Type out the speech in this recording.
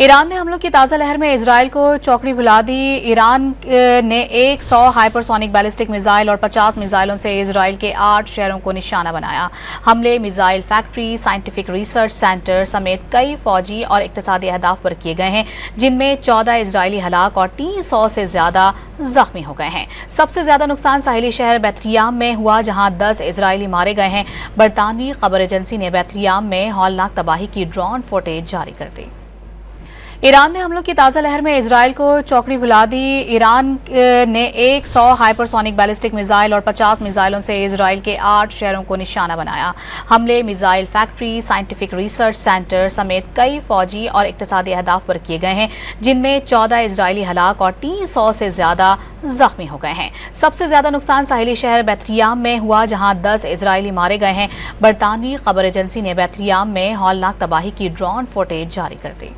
ایران نے حملوں کی تازہ لہر میں اسرائیل کو چوکڑی بھلا دی۔ ایران نے 100 ہائپرسونک بیلسٹک میزائل اور 50 میزائلوں سے اسرائیل کے 8 شہروں کو نشانہ بنایا۔ حملے missile factory, scientific research centre سمیت کئی فوجی اور اقتصادی اہداف پر کیے گئے ہیں، جن میں 14 اسرائیلی ہلاک اور 300 سے زیادہ زخمی ہو گئے ہیں۔ سب سے زیادہ نقصان ساحلی شہر بیتلیہم میں ہوا، جہاں 10 اسرائیلی مارے گئے ہیں۔ برطانوی خبر ایجنسی نے بیتلیہم میں ہولناک تباہی کی ڈرون فوٹیج جاری کر دی۔ ایران نے حملوں کی تازہ لہر میں اسرائیل کو چوکڑی بھلا دی۔ ایران نے 100 ہائپرسونک بیلسٹک میزائل اور 50 میزائلوں سے اسرائیل کے 8 شہروں کو نشانہ بنایا۔ حملے missile factory, scientific research centre سمیت کئی فوجی اور اقتصادی اہداف پر کیے گئے ہیں، جن میں 14 اسرائیلی ہلاک اور 300 سے زیادہ زخمی ہو گئے ہیں۔ سب سے زیادہ نقصان ساحلی شہر بیتلیہم میں ہوا، جہاں 10 اسرائیلی مارے گئے ہیں۔ برطانوی خبر ایجنسی نے بیتلیہم میں ہولناک تباہی کی ڈرون فوٹیج جاری کر دی۔